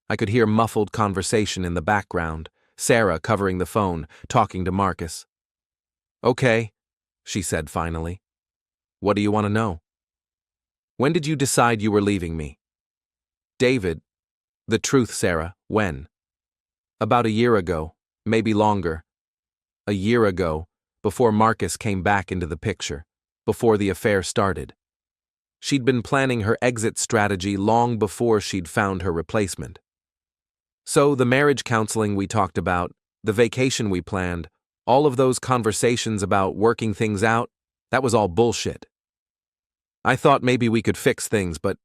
I could hear muffled conversation in the background, Sarah covering the phone, talking to Marcus. Okay, she said finally. What do you want to know? When did you decide you were leaving me? David, the truth, Sarah, when? About a year ago, maybe longer. A year ago, before Marcus came back into the picture, before the affair started. She'd been planning her exit strategy long before she'd found her replacement. So the marriage counseling we talked about, the vacation we planned, all of those conversations about working things out, that was all bullshit. I thought maybe we could fix things, but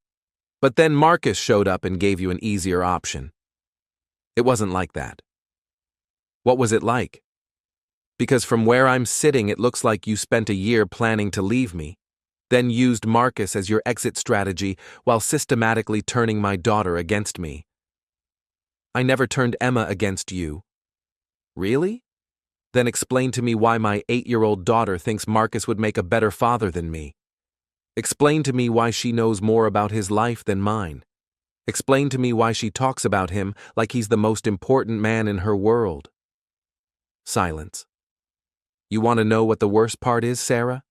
then Marcus showed up and gave you an easier option. It wasn't like that. What was it like? Because from where I'm sitting, it looks like you spent a year planning to leave me, then used Marcus as your exit strategy while systematically turning my daughter against me. I never turned Emma against you. Really? Then explain to me why my 8-year-old daughter thinks Marcus would make a better father than me. Explain to me why she knows more about his life than mine. Explain to me why she talks about him like he's the most important man in her world. Silence. You want to know what the worst part is, Sarah?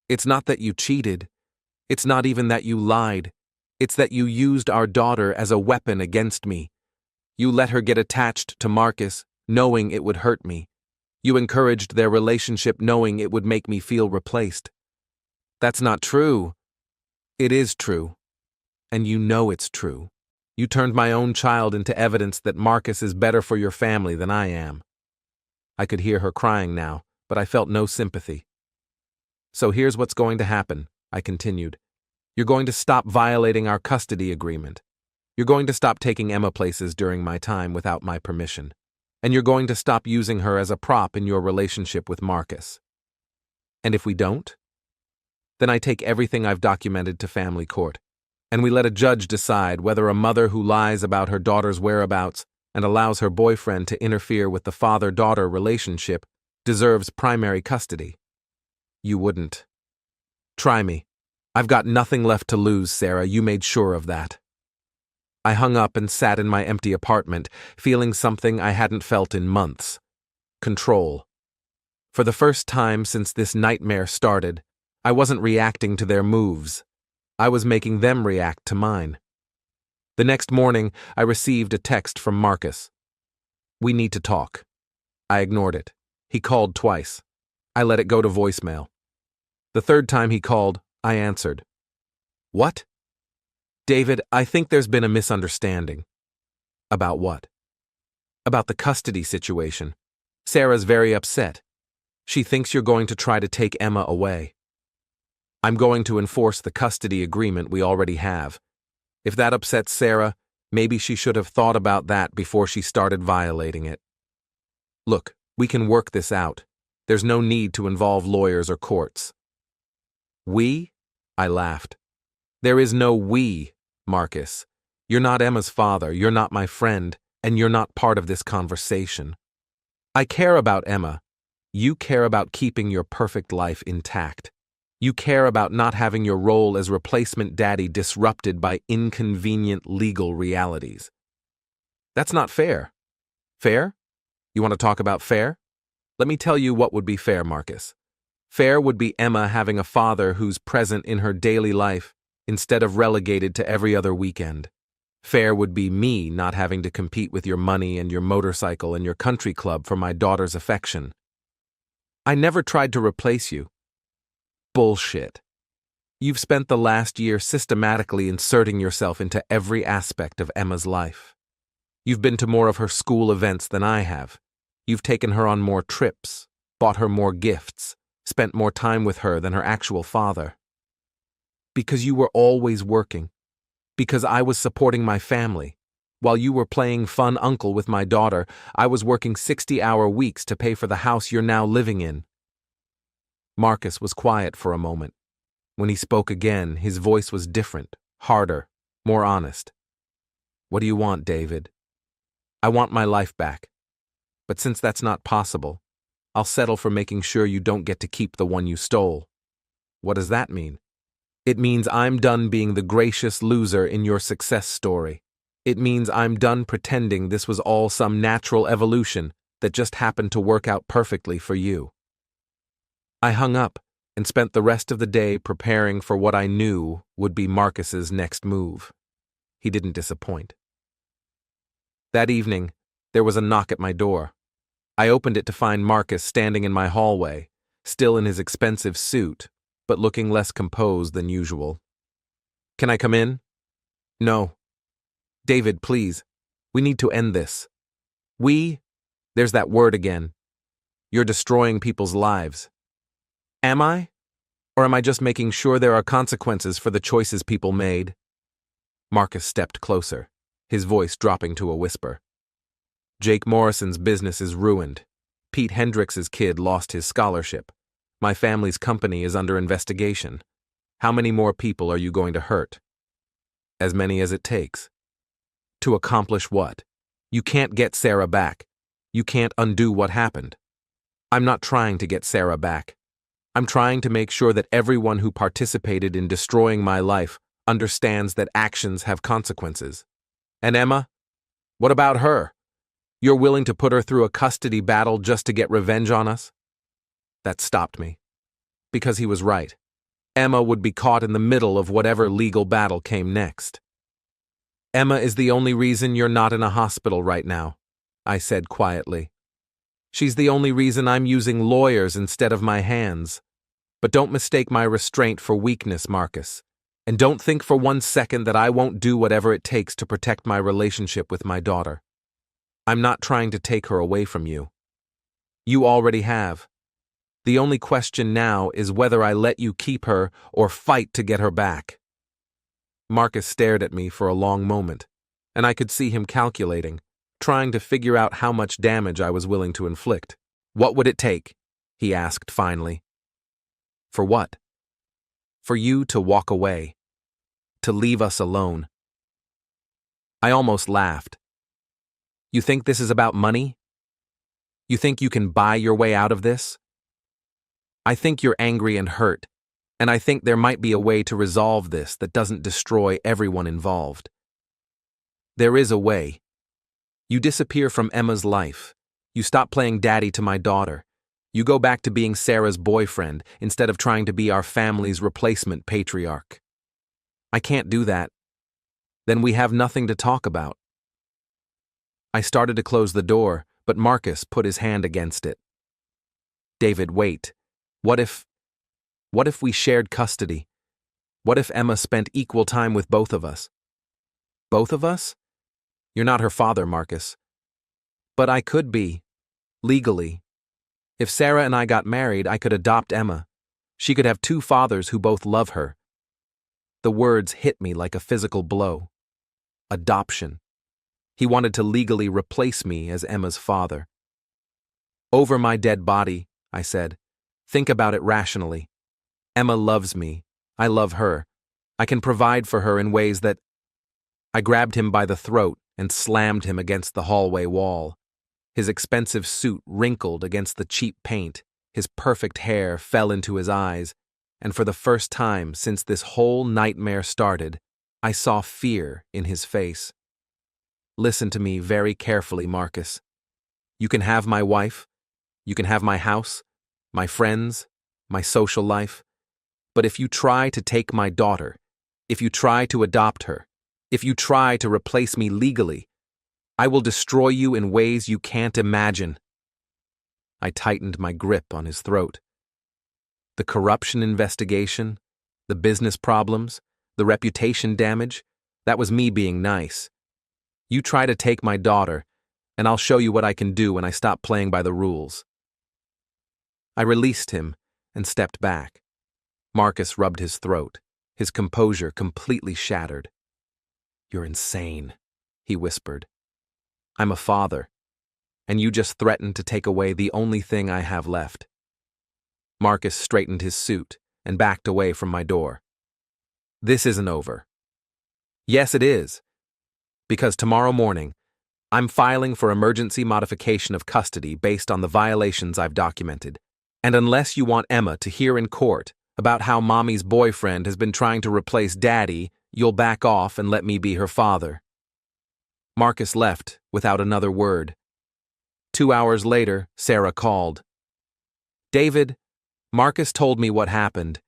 It's not that you cheated. It's not even that you lied. It's that you used our daughter as a weapon against me. You let her get attached to Marcus, knowing it would hurt me. You encouraged their relationship knowing it would make me feel replaced. That's not true. It is true. And you know it's true. You turned my own child into evidence that Marcus is better for your family than I am. I could hear her crying now, but I felt no sympathy. So here's what's going to happen, I continued. You're going to stop violating our custody agreement. You're going to stop taking Emma places during my time without my permission. And you're going to stop using her as a prop in your relationship with Marcus. And if we don't? Then I take everything I've documented to family court, and we let a judge decide whether a mother who lies about her daughter's whereabouts and allows her boyfriend to interfere with the father-daughter relationship deserves primary custody. You wouldn't. Try me. I've got nothing left to lose, Sarah. You made sure of that. I hung up and sat in my empty apartment, feeling something I hadn't felt in months. Control. For the first time since this nightmare started, I wasn't reacting to their moves. I was making them react to mine. The next morning, I received a text from Marcus. We need to talk. I ignored it. He called twice. I let it go to voicemail. The third time he called, I answered. What? David, I think there's been a misunderstanding. About what? About the custody situation. Sarah's very upset. She thinks you're going to try to take Emma away. I'm going to enforce the custody agreement we already have. If that upsets Sarah, maybe she should have thought about that before she started violating it. Look, we can work this out. There's no need to involve lawyers or courts. We? I laughed. There is no we, Marcus. You're not Emma's father, you're not my friend, and you're not part of this conversation. I care about Emma. You care about keeping your perfect life intact. You care about not having your role as replacement daddy disrupted by inconvenient legal realities. That's not fair. Fair? You want to talk about fair? Let me tell you what would be fair, Marcus. Fair would be Emma having a father who's present in her daily life instead of relegated to every other weekend. Fair would be me not having to compete with your money and your motorcycle and your country club for my daughter's affection. I never tried to replace you. Bullshit. You've spent the last year systematically inserting yourself into every aspect of Emma's life. You've been to more of her school events than I have. You've taken her on more trips, bought her more gifts, spent more time with her than her actual father. Because you were always working. Because I was supporting my family. While you were playing fun uncle with my daughter, I was working 60-hour weeks to pay for the house you're now living in. Marcus was quiet for a moment. When he spoke again, his voice was different, harder, more honest. What do you want, David? I want my life back. But since that's not possible, I'll settle for making sure you don't get to keep the one you stole. What does that mean? It means I'm done being the gracious loser in your success story. It means I'm done pretending this was all some natural evolution that just happened to work out perfectly for you. I hung up and spent the rest of the day preparing for what I knew would be Marcus's next move. He didn't disappoint. That evening, there was a knock at my door. I opened it to find Marcus standing in my hallway, still in his expensive suit, but looking less composed than usual. Can I come in? No. David, please. We need to end this. There's that word again. You're destroying people's lives. Am I? Or am I just making sure there are consequences for the choices people made? Marcus stepped closer, his voice dropping to a whisper. Jake Morrison's business is ruined. Pete Hendricks's kid lost his scholarship. My family's company is under investigation. How many more people are you going to hurt? As many as it takes. To accomplish what? You can't get Sarah back. You can't undo what happened. I'm not trying to get Sarah back. I'm trying to make sure that everyone who participated in destroying my life understands that actions have consequences. And Emma? What about her? You're willing to put her through a custody battle just to get revenge on us? That stopped me. Because he was right. Emma would be caught in the middle of whatever legal battle came next. Emma is the only reason you're not in a hospital right now, I said quietly. She's the only reason I'm using lawyers instead of my hands. But don't mistake my restraint for weakness, Marcus. And don't think for 1 second that I won't do whatever it takes to protect my relationship with my daughter. I'm not trying to take her away from you. You already have. The only question now is whether I let you keep her or fight to get her back. Marcus stared at me for a long moment, and I could see him calculating, trying to figure out how much damage I was willing to inflict. What would it take? He asked finally. For what? For you to walk away. To leave us alone. I almost laughed. You think this is about money? You think you can buy your way out of this? I think you're angry and hurt, and I think there might be a way to resolve this that doesn't destroy everyone involved. There is a way. You disappear from Emma's life. You stop playing daddy to my daughter. You go back to being Sarah's boyfriend instead of trying to be our family's replacement patriarch. I can't do that. Then we have nothing to talk about. I started to close the door, but Marcus put his hand against it. David, wait. What if we shared custody? What if Emma spent equal time with both of us? Both of us? You're not her father, Marcus. But I could be. Legally. If Sarah and I got married, I could adopt Emma. She could have 2 fathers who both love her. The words hit me like a physical blow. Adoption. He wanted to legally replace me as Emma's father. Over my dead body, I said. Think about it rationally. Emma loves me. I love her. I can provide for her in ways that... I grabbed him by the throat and slammed him against the hallway wall. His expensive suit wrinkled against the cheap paint, his perfect hair fell into his eyes, and for the first time since this whole nightmare started, I saw fear in his face. Listen to me very carefully, Marcus. You can have my wife, you can have my house, my friends, my social life, but if you try to take my daughter, if you try to adopt her, if you try to replace me legally, I will destroy you in ways you can't imagine. I tightened my grip on his throat. The corruption investigation, the business problems, the reputation damage, that was me being nice. You try to take my daughter, and I'll show you what I can do when I stop playing by the rules. I released him and stepped back. Marcus rubbed his throat, his composure completely shattered. You're insane, he whispered. I'm a father, and you just threatened to take away the only thing I have left. Marcus straightened his suit and backed away from my door. This isn't over. Yes, it is. Because tomorrow morning, I'm filing for emergency modification of custody based on the violations I've documented. And unless you want Emma to hear in court about how Mommy's boyfriend has been trying to replace Daddy, you'll back off and let me be her father. Marcus left without another word. 2 hours later, Sarah called. David, Marcus told me what happened.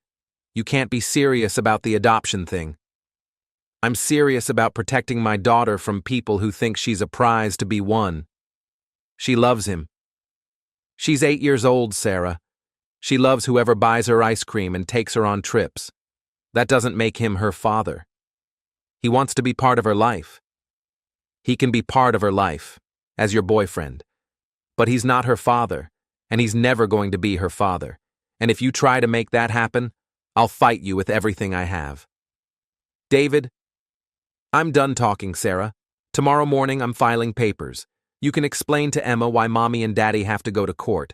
You can't be serious about the adoption thing. I'm serious about protecting my daughter from people who think she's a prize to be won. She loves him. She's 8 years old, Sarah. She loves whoever buys her ice cream and takes her on trips. That doesn't make him her father. He wants to be part of her life. He can be part of her life, as your boyfriend. But he's not her father, and he's never going to be her father. And if you try to make that happen, I'll fight you with everything I have. David, I'm done talking, Sarah. Tomorrow morning I'm filing papers. You can explain to Emma why Mommy and Daddy have to go to court.